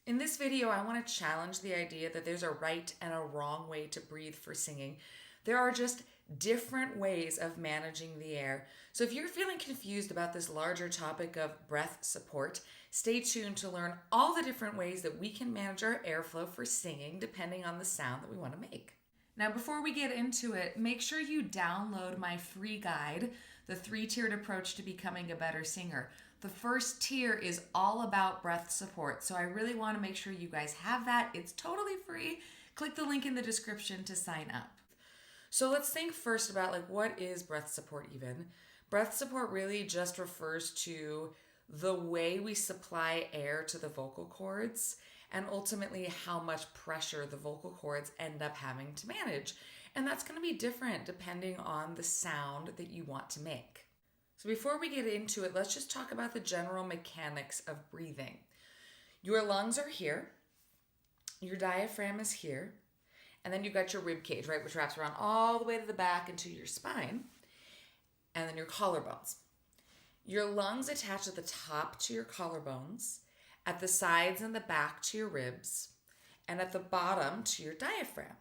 In this video, I want to challenge the idea that there's a right and a wrong way to breathe for singing. There are just different ways of managing the air. So if you're feeling confused about this larger topic of breath support, stay tuned to learn all the different ways that we can manage our airflow for singing depending on the sound that we want to make. Now, before we get into it, make sure you download my free guide, The 3-Tiered Approach to Becoming a Better Singer. The first tier is all about breath support, so I really want to make sure you guys have that. It's totally free. Click the link in the description to sign up. So let's think first about what is breath support even? Breath support really just refers to the way we supply air to the vocal cords and ultimately how much pressure the vocal cords end up having to manage. And that's going to be different depending on the sound that you want to make. So before we get into it, let's just talk about the general mechanics of breathing. Your lungs are here, your diaphragm is here, and then you've got your rib cage, right, which wraps around all the way to the back into your spine, and then your collarbones. Your lungs attach at the top to your collarbones, at the sides and the back to your ribs, and at the bottom to your diaphragm.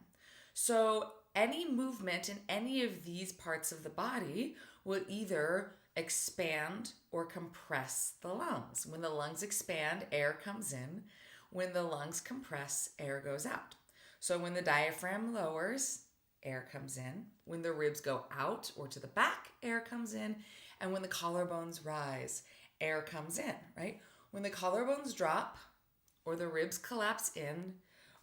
So any movement in any of these parts of the body will either expand or compress the lungs. When the lungs expand, air comes in. When the lungs compress, air goes out. So when the diaphragm lowers, air comes in. When the ribs go out or to the back, air comes in. And when the collarbones rise, air comes in, right? When the collarbones drop or the ribs collapse in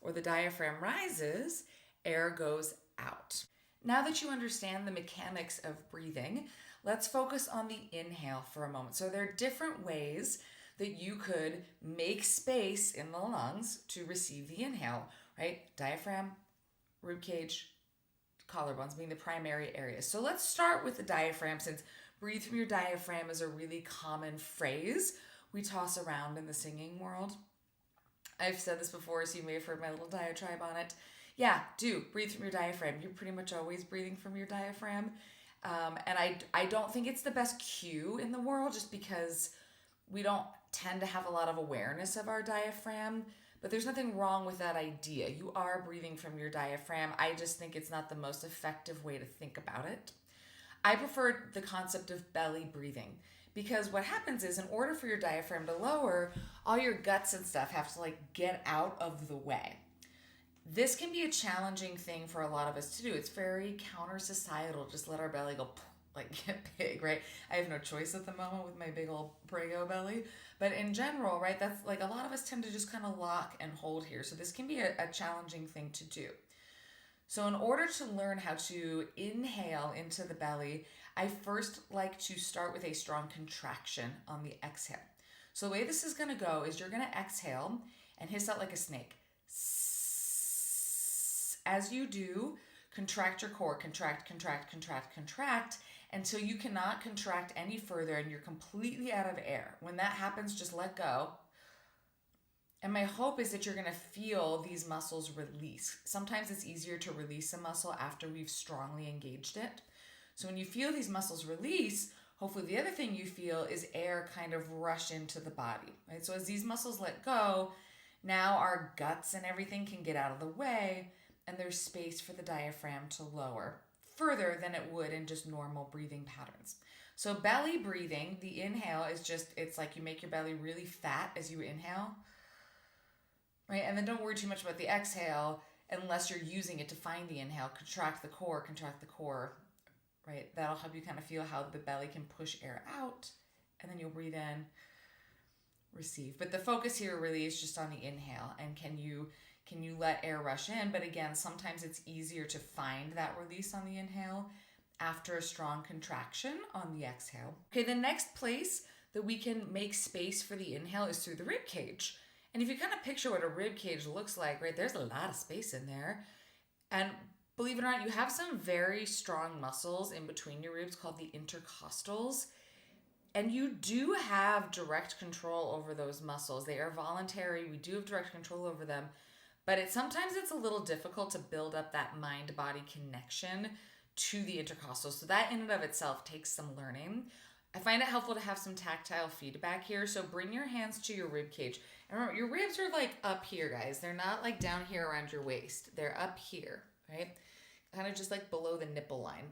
or the diaphragm rises, air goes out. Now that you understand the mechanics of breathing, let's focus on the inhale for a moment. So there are different ways that you could make space in the lungs to receive the inhale, right? Diaphragm, ribcage, collarbones being the primary areas. So let's start with the diaphragm, since breathe from your diaphragm is a really common phrase we toss around in the singing world. I've said this before, so you may have heard my little diatribe on it. Yeah, do breathe from your diaphragm. You're pretty much always breathing from your diaphragm. And I don't think it's the best cue in the world, just because we don't tend to have a lot of awareness of our diaphragm. But there's nothing wrong with that idea. You are breathing from your diaphragm. I just think it's not the most effective way to think about it. I prefer the concept of belly breathing, because what happens is, in order for your diaphragm to lower, all your guts and stuff have to get out of the way. This can be a challenging thing for a lot of us to do. It's very counter-societal. Just let our belly go, get big, right? I have no choice at the moment with my big old Prego belly. But in general, right, that's a lot of us tend to just kind of lock and hold here. So this can be a challenging thing to do. So in order to learn how to inhale into the belly, I first like to start with a strong contraction on the exhale. So the way this is going to go is you're going to exhale and hiss out like a snake. As you do, contract your core, contract, contract, contract, contract, until you cannot contract any further and you're completely out of air. When that happens, just let go. And my hope is that you're going to feel these muscles release. Sometimes it's easier to release a muscle after we've strongly engaged it. So when you feel these muscles release, hopefully the other thing you feel is air kind of rush into the body, right? So as these muscles let go, now our guts and everything can get out of the way, and there's space for the diaphragm to lower further than it would in just normal breathing patterns. So belly breathing, the inhale is just, it's like you make your belly really fat as you inhale, right? And then don't worry too much about the exhale unless you're using it to find the inhale. Contract the core, right? That'll help you kind of feel how the belly can push air out, and then you'll breathe in, receive. But the focus here really is just on the inhale, and can you let air rush in? But again, sometimes it's easier to find that release on the inhale after a strong contraction on the exhale. Okay, the next place that we can make space for the inhale is through the rib cage. And if you kind of picture what a rib cage looks like, right, there's a lot of space in there. And believe it or not, you have some very strong muscles in between your ribs called the intercostals. And you do have direct control over those muscles. They are voluntary. We do have direct control over them. But sometimes it's a little difficult to build up that mind-body connection to the intercostals. So that in and of itself takes some learning. I find it helpful to have some tactile feedback here. So bring your hands to your rib cage. And remember, your ribs are like up here, guys. They're not like down here around your waist. They're up here, right? Kind of just like below the nipple line.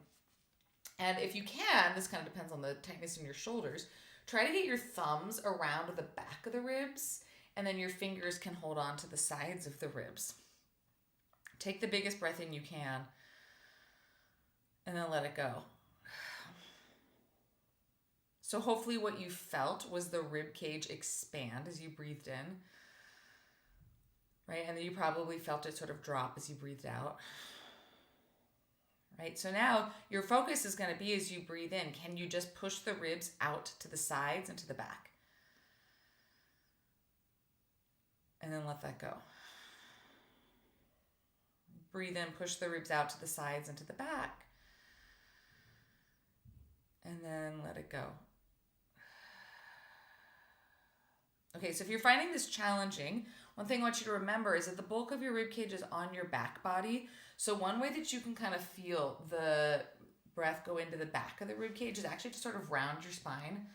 And if you can, this kind of depends on the tightness in your shoulders, try to get your thumbs around the back of the ribs, and then your fingers can hold on to the sides of the ribs. Take the biggest breath in you can, and then let it go. So hopefully what you felt was the rib cage expand as you breathed in, right? And then you probably felt it sort of drop as you breathed out. Right? So now your focus is going to be as you breathe in, can you just push the ribs out to the sides and to the back? And then let that go. Breathe in, push the ribs out to the sides and to the back. And then let it go. Okay, so if you're finding this challenging, one thing I want you to remember is that the bulk of your rib cage is on your back body. So one way that you can kind of feel the breath go into the back of the rib cage is actually to sort of round your spine.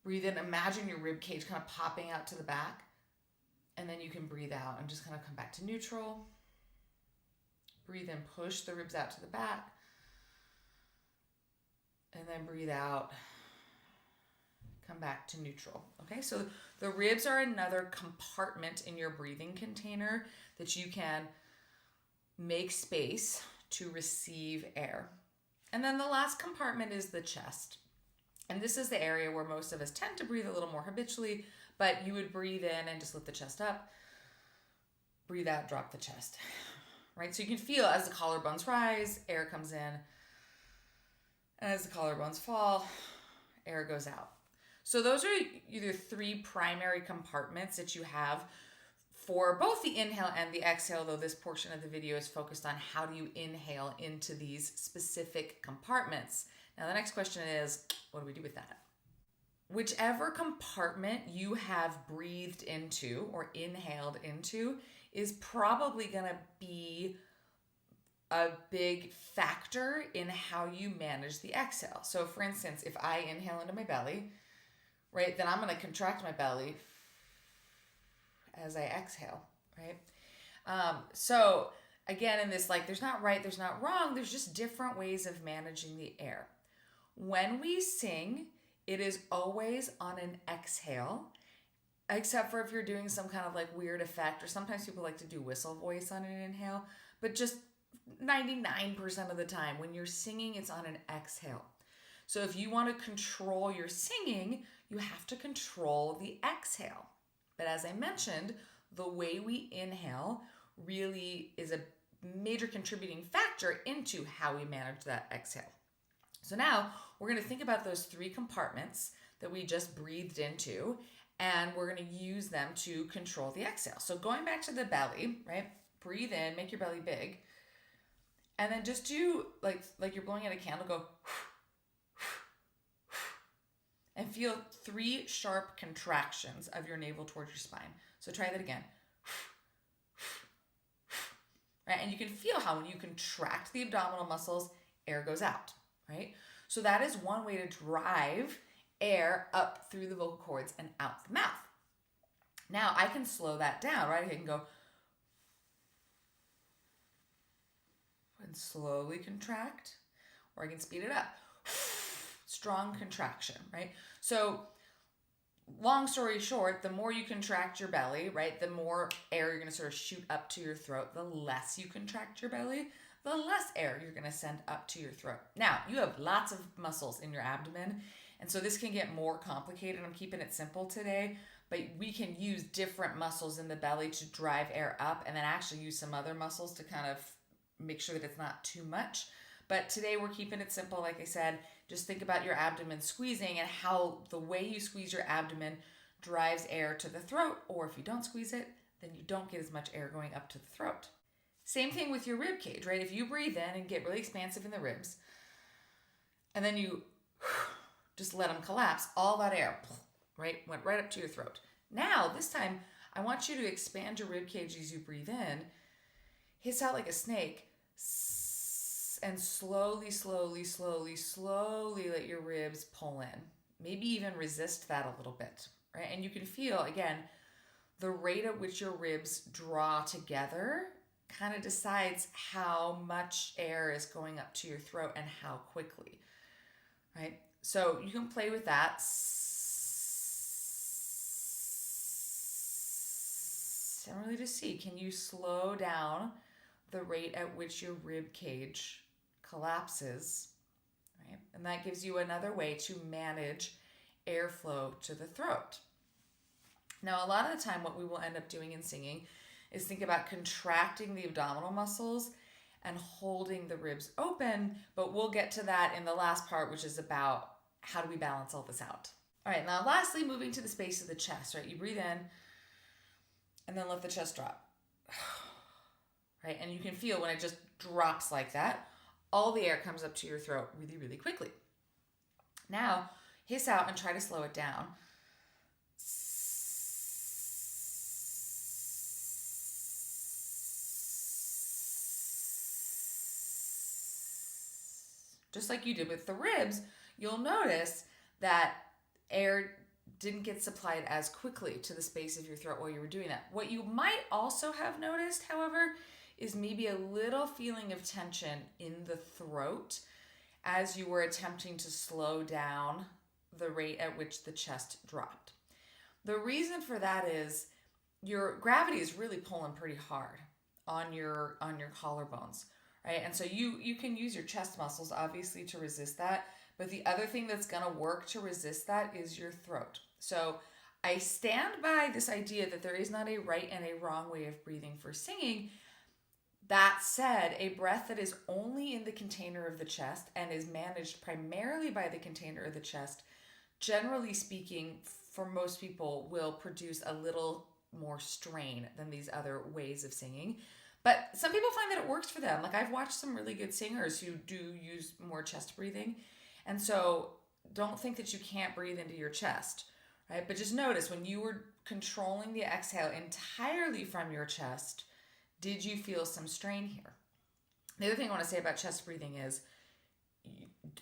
Breathe in, imagine your rib cage kind of popping out to the back. And then you can breathe out and just kind of come back to neutral. Breathe in, push the ribs out to the back. And then breathe out. Come back to neutral. Okay, so the ribs are another compartment in your breathing container that you can make space to receive air. And then the last compartment is the chest. And this is the area where most of us tend to breathe a little more habitually, but you would breathe in and just lift the chest up. Breathe out, drop the chest. Right? So you can feel as the collarbones rise, air comes in. As the collarbones fall, air goes out. So those are either three primary compartments that you have for both the inhale and the exhale, though this portion of the video is focused on how do you inhale into these specific compartments. Now the next question is, what do we do with that? Whichever compartment you have breathed into or inhaled into is probably going to be a big factor in how you manage the exhale. So for instance, if I inhale into my belly, right, then I'm going to contract my belly as I exhale, right? So again, in this, like, there's not right, there's not wrong, there's just different ways of managing the air. When we sing, it is always on an exhale, except for if you're doing some kind of like weird effect, or sometimes people like to do whistle voice on an inhale, but just 99% of the time when you're singing, it's on an exhale. So if you want to control your singing, you have to control the exhale. But as I mentioned, the way we inhale really is a major contributing factor into how we manage that exhale. So now we're going to think about those three compartments that we just breathed into, and we're going to use them to control the exhale. So going back to the belly, right? Breathe in, make your belly big, and then just do like you're blowing out a candle, go and feel 3 sharp contractions of your navel towards your spine. So try that again. Right? And you can feel how when you contract the abdominal muscles, air goes out, right? So that is one way to drive air up through the vocal cords and out the mouth. Now I can slow that down, right? I can go and slowly contract, or I can speed it up. Strong contraction, right? So long story short, the more you contract your belly, right, the more air you're going to sort of shoot up to your throat. The less you contract your belly, the less air you're going to send up to your throat. Now, you have lots of muscles in your abdomen, and so this can get more complicated. I'm keeping it simple today, but we can use different muscles in the belly to drive air up, and then actually use some other muscles to kind of make sure that it's not too much. But today we're keeping it simple. Like I said, just think about your abdomen squeezing and how the way you squeeze your abdomen drives air to the throat, or if you don't squeeze it, then you don't get as much air going up to the throat. Same thing with your rib cage, right? If you breathe in and get really expansive in the ribs, and then you just let them collapse, all that air, right, went right up to your throat. Now, this time, I want you to expand your rib cage as you breathe in, hiss out like a snake, and slowly, slowly, slowly, slowly let your ribs pull in. Maybe even resist that a little bit, right? And you can feel, again, the rate at which your ribs draw together kind of decides how much air is going up to your throat and how quickly, right? So you can play with that. And really just see, can you slow down the rate at which your rib cage collapses, right? And that gives you another way to manage airflow to the throat. Now, a lot of the time, what we will end up doing in singing is think about contracting the abdominal muscles and holding the ribs open, but we'll get to that in the last part, which is about how do we balance all this out. All right, now lastly, moving to the space of the chest, right? You breathe in and then let the chest drop, right? And you can feel when it just drops like that, all the air comes up to your throat really, really quickly. Now, hiss out and try to slow it down. Just like you did with the ribs, you'll notice that air didn't get supplied as quickly to the space of your throat while you were doing that. What you might also have noticed, however, is maybe a little feeling of tension in the throat as you were attempting to slow down the rate at which the chest dropped. The reason for that is your gravity is really pulling pretty hard on your collarbones, right? And so you can use your chest muscles obviously to resist that, but the other thing that's going to work to resist that is your throat. So I stand by this idea that there is not a right and a wrong way of breathing for singing. That said, a breath that is only in the container of the chest and is managed primarily by the container of the chest, generally speaking, for most people, will produce a little more strain than these other ways of singing. But some people find that it works for them. Like I've watched some really good singers who do use more chest breathing. And so don't think that you can't breathe into your chest, right? But just notice when you were controlling the exhale entirely from your chest, did you feel some strain here? The other thing I want to say about chest breathing is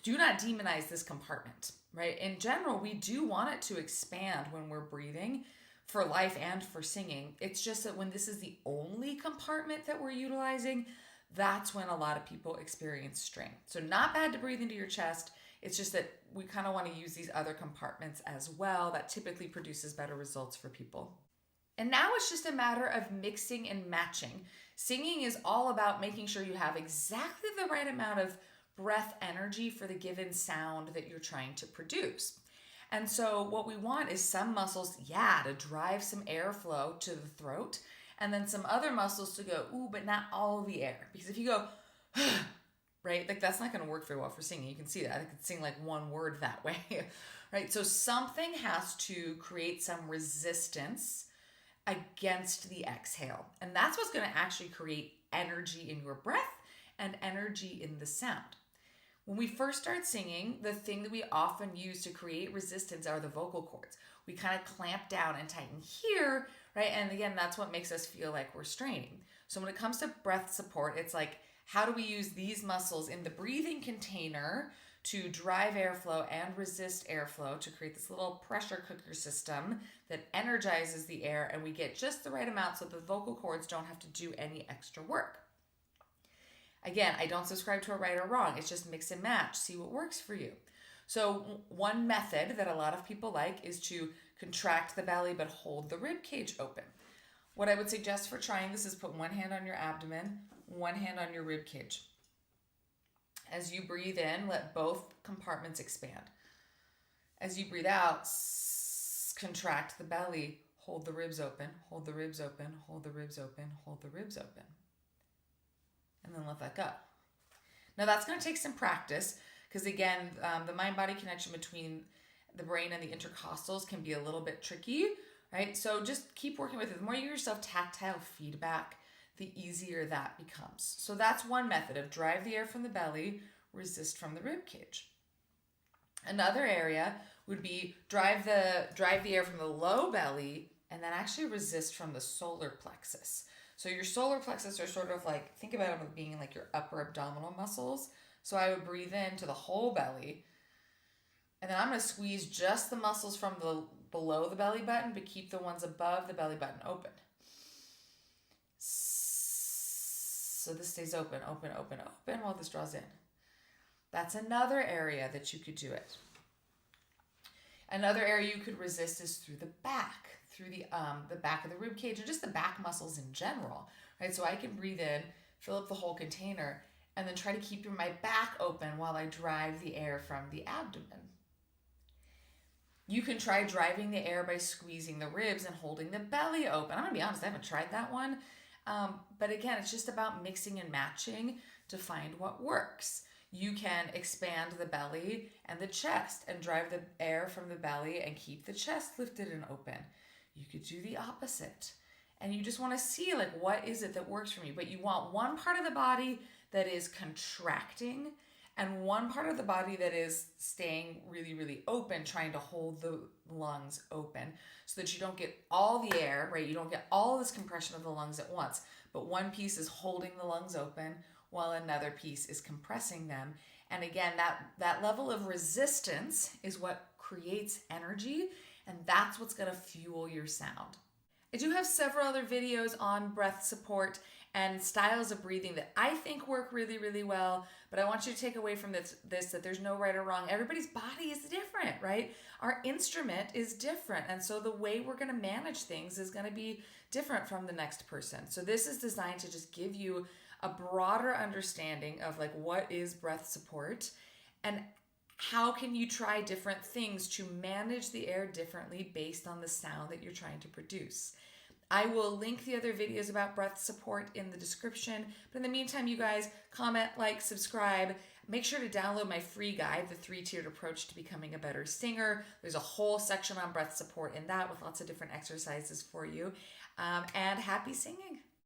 do not demonize this compartment, right? In general, we do want it to expand when we're breathing for life and for singing. It's just that when this is the only compartment that we're utilizing, that's when a lot of people experience strain. So not bad to breathe into your chest. It's just that we kind of want to use these other compartments as well. That typically produces better results for people. And now it's just a matter of mixing and matching. Singing is all about making sure you have exactly the right amount of breath energy for the given sound that you're trying to produce. And so what we want is some muscles, to drive some airflow to the throat, and then some other muscles to go, ooh, but not all the air. Because if you go, right, like that's not going to work very well for singing. You can see that. I could sing like one word that way, right? So something has to create some resistance against the exhale. And that's what's going to actually create energy in your breath and energy in the sound. When we first start singing, the thing that we often use to create resistance are the vocal cords. We kind of clamp down and tighten here, right? And again, that's what makes us feel like we're straining. So when it comes to breath support, it's like, how do we use these muscles in the breathing container to drive airflow and resist airflow to create this little pressure cooker system that energizes the air, and we get just the right amount so the vocal cords don't have to do any extra work. Again, I don't subscribe to a right or wrong. It's just mix and match. See what works for you. So one method that a lot of people like is to contract the belly but hold the rib cage open. What I would suggest for trying this is put one hand on your abdomen, one hand on your rib cage. As you breathe in, let both compartments expand. As you breathe out, contract the belly, hold the ribs open, hold the ribs open, hold the ribs open, hold the ribs open. And then let that go. Now that's going to take some practice because again, the mind-body connection between the brain and the intercostals can be a little bit tricky, right? So just keep working with it. The more you give yourself tactile feedback, the easier that becomes. So that's one method of drive the air from the belly, resist from the rib cage. Another area would be drive the air from the low belly and then actually resist from the solar plexus. So your solar plexus are sort of like, think about them being like your upper abdominal muscles. So I would breathe into the whole belly. And then I'm going to squeeze just the muscles from the below the belly button, but keep the ones above the belly button open. So this stays open, open, open, open while this draws in. That's another area that you could do it. Another area you could resist is through the back, through the back of the rib cage, or just the back muscles in general, right? So I can breathe in, fill up the whole container, and then try to keep my back open while I drive the air from the abdomen. You can try driving the air by squeezing the ribs and holding the belly open. I'm gonna be honest, I haven't tried that one. But again, it's just about mixing and matching to find what works. You can expand the belly and the chest and drive the air from the belly and keep the chest lifted and open. You could do the opposite. And you just want to see, like, what is it that works for me? But you want one part of the body that is contracting and one part of the body that is staying really, really open, trying to hold the lungs open so that you don't get all the air, right? You don't get all this compression of the lungs at once, but one piece is holding the lungs open while another piece is compressing them. And again, that level of resistance is what creates energy, and that's what's going to fuel your sound. I do have several other videos on breath support and styles of breathing that I think work really, really well, but I want you to take away from this that there's no right or wrong. Everybody's body is different, right? Our instrument is different, and so the way we're going to manage things is going to be different from the next person. So this is designed to just give you a broader understanding of like what is breath support and how can you try different things to manage the air differently based on the sound that you're trying to produce. I will link the other videos about breath support in the description. But in the meantime, you guys, comment, like, subscribe. Make sure to download my free guide, The 3-Tiered Approach to Becoming a Better Singer. There's a whole section on breath support in that with lots of different exercises for you. And happy singing.